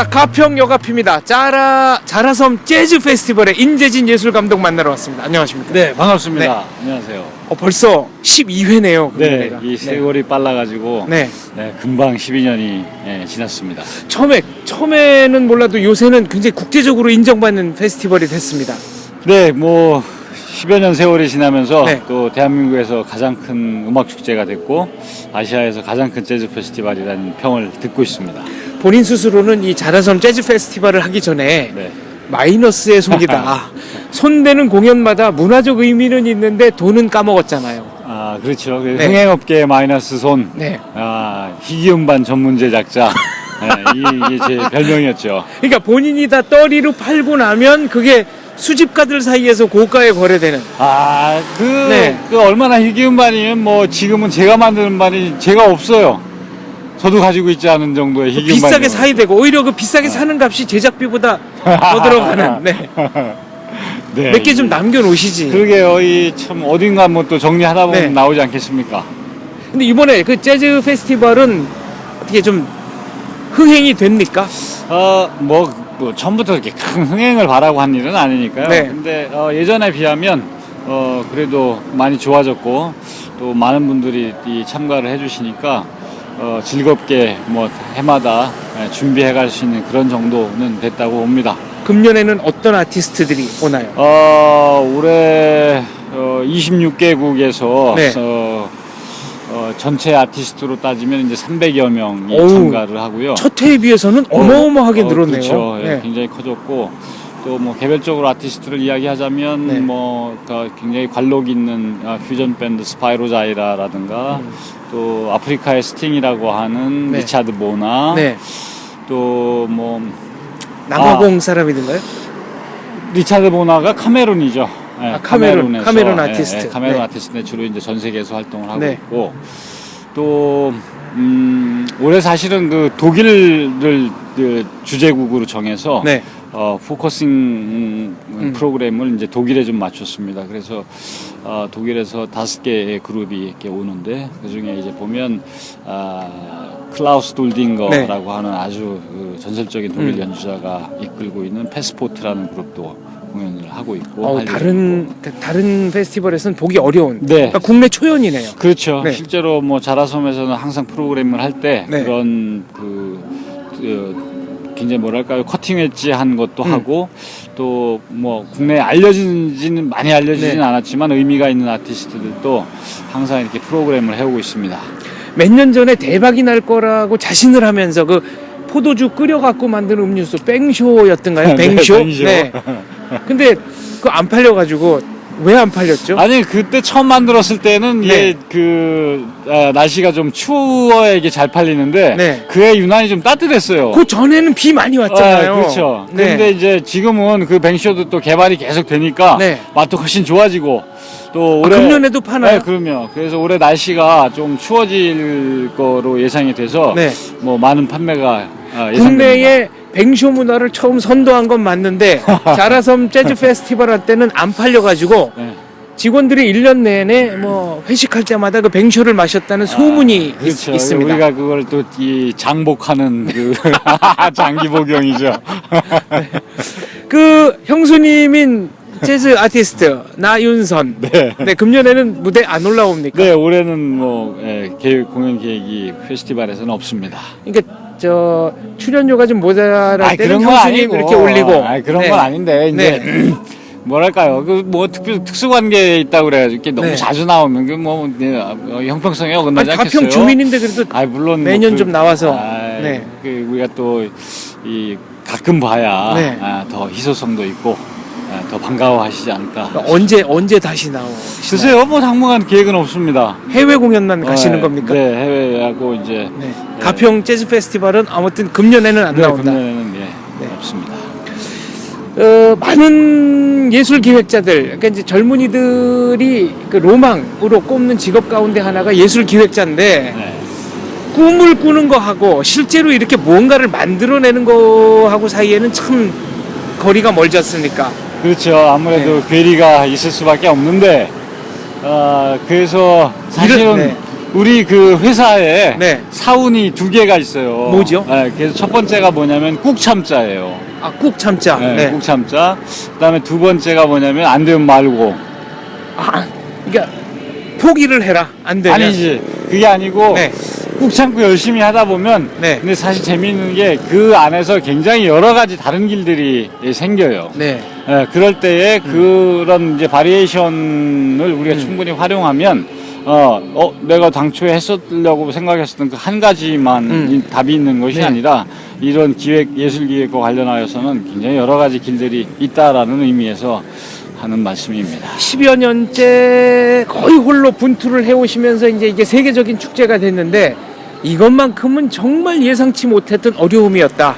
자, 가평 여가피입니다. 자라섬 재즈 페스티벌에 인재진 예술감독 만나러 왔습니다. 안녕하십니까? 네, 반갑습니다. 네. 안녕하세요. 벌써 12회네요. 네, 이 세월이 빨라가지고 네. 금방 12년이 지났습니다. 처음에는 몰라도 요새는 굉장히 국제적으로 인정받는 페스티벌이 됐습니다. 네, 뭐 10여 년 세월이 지나면서 네. 또 대한민국에서 가장 큰 음악 축제가 됐고 아시아에서 가장 큰 재즈 페스티벌이라는 평을 듣고 있습니다. 본인 스스로는 이 자라섬 재즈 페스티벌을 하기 전에 네. 마이너스의 속이다. 손대는 공연마다 문화적 의미는 있는데 돈은 까먹었잖아요. 아, 그렇죠. 네. 흥행업계의 마이너스 손. 네. 아, 희귀음반 전문 제작자. 네, 이게 제 별명이었죠. 그러니까 본인이 다 떠리로 팔고 나면 그게 수집가들 사이에서 고가에 거래되는. 아, 네. 그 얼마나 희귀음반이면 뭐 지금은 제가 만드는 음반이 제가 없어요. 저도 가지고 있지 않은 정도의 희귀음반이. 비싸게 사야 되고 오히려 그 비싸게 사는 값이 제작비보다 더 들어가는. 네. 네. 몇 개 좀 남겨 놓으시지. 그러게요. 이 참 어딘가 뭐 또 정리하다 보면 네. 나오지 않겠습니까? 근데 이번에 그 재즈 페스티벌은 어떻게 좀 흥행이 됩니까? 뭐 처음부터 이렇게 큰 흥행을 바라고 한 일은 아니니까요. 네. 근데 예전에 비하면 그래도 많이 좋아졌고 또 많은 분들이 이 참가를 해주시니까 즐겁게 뭐 해마다 준비해 갈 수 있는 그런 정도는 됐다고 봅니다. 금년에는 어떤 아티스트들이 오나요? 올해 26개국에서 네. 전체 아티스트로 따지면 이제 300여 명이 어우, 참가를 하고요. 첫 해에 비해서는 어마어마하게 늘었네요. 그렇죠. 예, 네. 굉장히 커졌고 또 뭐 개별적으로 아티스트를 이야기하자면 네. 뭐 굉장히 관록 있는 퓨전 밴드 스파이로자이라라든가 또 아프리카의 스팅이라고 하는 네. 리차드 보나 네. 또 뭐 남아공 사람이든가요? 리차드 보나가 카메룬이죠. 예, 카메룬 카메룬에서, 아티스트. 카메룬 네. 아티스트인데 주로 이제 전 세계에서 활동을 하고 네. 있고 또 올해 사실은 그 독일을 그 주제국으로 정해서 네. 포커싱 프로그램을 이제 독일에 좀 맞췄습니다. 그래서 독일에서 5개의 그룹이 이렇게 오는데 그 중에 이제 보면 클라우스 돌딩거라고 네. 하는 아주 그 전설적인 독일 연주자가 이끌고 있는 패스포트라는 그룹도 공연을 하고 있고 다른 페스티벌에서는 보기 어려운. 네. 그러니까 국내 초연이네요. 그렇죠. 네. 실제로 뭐 자라섬에서는 항상 프로그램을 할 때 네. 그런 굉장히 뭐랄까요 커팅 엣지한 것도 하고 또 뭐 국내에 많이 알려지지는 네. 않았지만 의미가 있는 아티스트들도 항상 이렇게 프로그램을 해오고 있습니다. 몇 년 전에 대박이 날 거라고 자신을 하면서 그 포도주 끓여갖고 만든 음료수 뱅쇼였던가요? 뱅쇼? 네, 뱅쇼. 네. 근데 그거 안 팔려가지고 왜 안 팔렸죠? 아니 그때 처음 만들었을 때는 네. 이게 날씨가 좀 추워야 이게 잘 팔리는데 네. 그해 유난히 좀 따뜻했어요. 그 전에는 비 많이 왔잖아요. 그렇죠. 네. 근데 이제 지금은 그 뱅쇼도 또 개발이 계속 되니까 네. 맛도 훨씬 좋아지고 또 올해 금년에도 파나요? 네, 그럼요. 그래서 올해 날씨가 좀 추워질 거로 예상이 돼서 네. 뭐 많은 판매가 예상됩니다. 국내에 뱅쇼 문화를 처음 선도한 건 맞는데 자라섬 재즈 페스티벌 할 때는 안 팔려가지고 네. 직원들이 1년 내내 뭐 회식할 때마다 그 뱅쇼를 마셨다는 소문이 그렇죠. 있습니다. 우리가 그걸 또 이 장복하는 그 장기 복용이죠. 그 형수님인 재즈 아티스트 나윤선. 네. 금년에는 무대 안 올라옵니까? 네, 올해는 뭐 공연 계획이 페스티벌에서는 없습니다. 그러니까 저 출연료가 좀 모자랄 때는 그런 건 형수님 아니고. 이렇게 올리고. 그런 네. 건 아닌데 이제 뭐랄까요? 그 뭐 특수관계에 있다고 그래가지고 이렇게 너무 네. 자주 나오면 그 뭐 형평성에 어긋나지 아니, 않겠어요? 가평 주민인데 그래도 물론 매년 뭐 좀 나와서. 네. 우리가 또 이 가끔 봐야 네. 더 희소성도 있고 더 반가워하시지 않을까. 언제 다시 나오시나요? 글쎄요, 뭐 당분간 계획은 없습니다. 해외 공연만 가시는 겁니까? 네, 해외하고 이제 네. 가평 재즈 페스티벌은 아무튼 금년에는 안 나온다. 금년에는 네. 없습니다. 많은 예술 기획자들, 그러니까 이제 젊은이들이 그 로망으로 꼽는 직업 가운데 하나가 예술 기획자인데 네. 꿈을 꾸는 거하고 실제로 이렇게 무언가를 만들어내는 거하고 사이에는 참 거리가 멀지 않습니까? 그렇죠. 아무래도 괴리가 있을 수밖에 없는데 그래서 사실은 우리 그 회사에 네. 사운이 두 개가 있어요. 뭐죠? 네, 그래서 첫 번째가 뭐냐면 꾹 참자예요. 아, 꾹 참자. 네, 네. 꾹 참자. 그다음에 두 번째가 뭐냐면 안 되면 말고. 아, 그러니까 포기를 해라. 안 되면. 아니지. 그게 아니고 네. 꾹 참고 열심히 하다 보면 네. 근데 사실 재미있는 게 그 안에서 굉장히 여러 가지 다른 길들이 생겨요. 네. 예, 그럴 때에 그런 이제 바리에이션을 우리가 충분히 활용하면 내가 당초에 했으려고 생각했었던 그 한 가지만 답이 있는 것이 네. 아니라 이런 예술기획과 관련하여서는 굉장히 여러 가지 길들이 있다라는 의미에서 하는 말씀입니다. 10여 년째 거의 홀로 분투를 해오시면서 이제 이게 세계적인 축제가 됐는데 이것만큼은 정말 예상치 못했던 어려움이었다.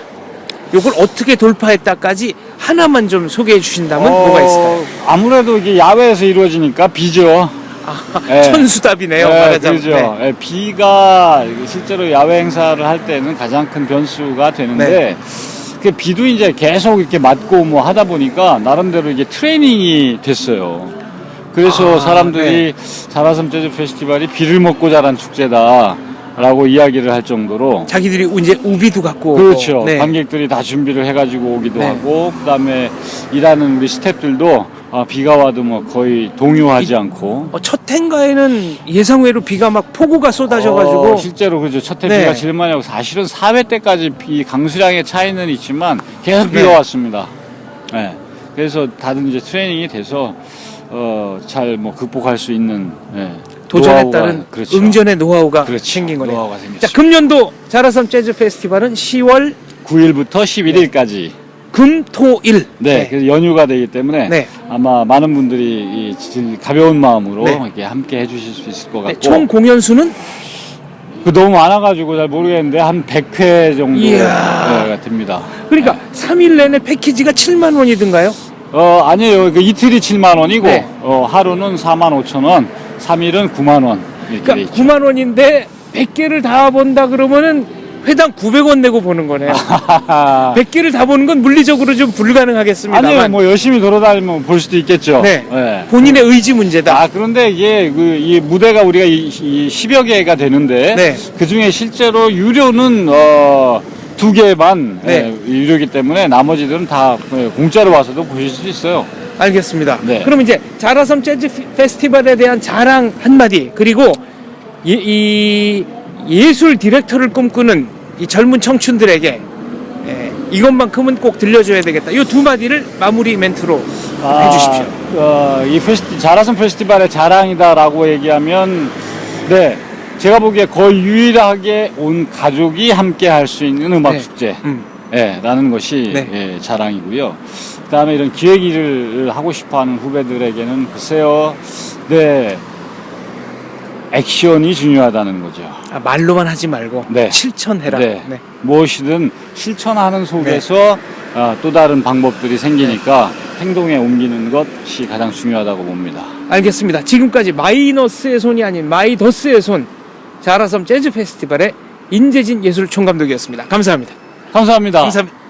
이걸 어떻게 돌파했다까지 하나만 좀 소개해 주신다면 뭐가 있을까요? 아무래도 이게 야외에서 이루어지니까 비죠. 네. 천수답이네요. 네, 말하자면. 그렇죠. 네. 비가 실제로 야외 행사를 할 때는 가장 큰 변수가 되는데 네. 그 비도 이제 계속 이렇게 맞고 뭐 하다 보니까 나름대로 이게 트레이닝이 됐어요. 그래서 사람들이 자라섬 재즈 페스티벌이 비를 먹고 자란 축제다라고 이야기를 할 정도로 자기들이 이제 우비도 갖고 그렇죠. 오고. 네. 관객들이 다 준비를 해가지고 오기도 네. 하고 그다음에 일하는 우리 스태프들도 비가 와도 뭐 거의 동요하지 않고 첫 행가에는 예상외로 비가 막 폭우가 쏟아져가지고 실제로 그죠. 첫 해 네. 비가 제일 많이 오고 사실은 4회 때까지 비 강수량의 차이는 있지만 계속 비가 네. 왔습니다. 네. 그래서 다들 이제 트레이닝이 돼서 잘 뭐 극복할 수 있는 도전에 노하우가- 따른 그렇죠. 응전의 노하우가 그렇죠. 생긴 거네요. 노하우가 자, 생겼죠. 금년도 자라섬 재즈 페스티벌은 10월 9일부터 11일까지 금, 토, 일. 네, 그래서 연휴가 되기 때문에 네. 아마 많은 분들이 가벼운 마음으로 네. 이렇게 함께 해주실 수 있을 것 네, 같고 총 공연 수는 너무 많아가지고 잘 모르겠는데 한 100회 정도가 됩니다. 그러니까 3일 내내 패키지가 7만 원이든가요? 아니에요. 그 이틀이 7만 원이고 네. 하루는 4만 5천 원, 3일은 9만 원 이렇게 돼 그러니까 있죠. 9만 원인데 100개를 다 본다 그러면은 회당 900원 내고 보는 거네요. 100개를 다 보는 건 물리적으로 좀 불가능하겠습니다만. 아니요, 뭐 열심히 돌아다니면 볼 수도 있겠죠. 네. 네. 본인의 의지 문제다. 그런데 이게 이 무대가 우리가 이 10여 개가 되는데 네. 그 중에 실제로 유료는 2개만 네. 유료이기 때문에 나머지들은 다 공짜로 와서도 보실 수 있어요. 알겠습니다. 네. 그럼 이제 자라섬 재즈 페스티벌에 대한 자랑 한마디, 그리고 이 예술 디렉터를 꿈꾸는 이 젊은 청춘들에게 이것만큼은 꼭 들려줘야 되겠다. 이 두 마디를 마무리 멘트로 해주십시오. 이 자라섬 페스티벌의 자랑이다라고 얘기하면, 네, 제가 보기에 거의 유일하게 온 가족이 함께 할 수 있는 음악 네. 축제. 라는 것이 네. 자랑이고요. 그 다음에 이런 기획 일을 하고 싶어 하는 후배들에게는 글쎄요, 네, 액션이 중요하다는 거죠. 말로만 하지 말고 네. 실천해라. 네. 네. 무엇이든 실천하는 속에서 또 다른 방법들이 생기니까 행동에 옮기는 것이 가장 중요하다고 봅니다. 알겠습니다. 지금까지 마이너스의 손이 아닌 마이더스의 손, 자라섬 재즈 페스티벌의 인재진 예술 총감독이었습니다. 감사합니다. 감사합니다. 감사합니다.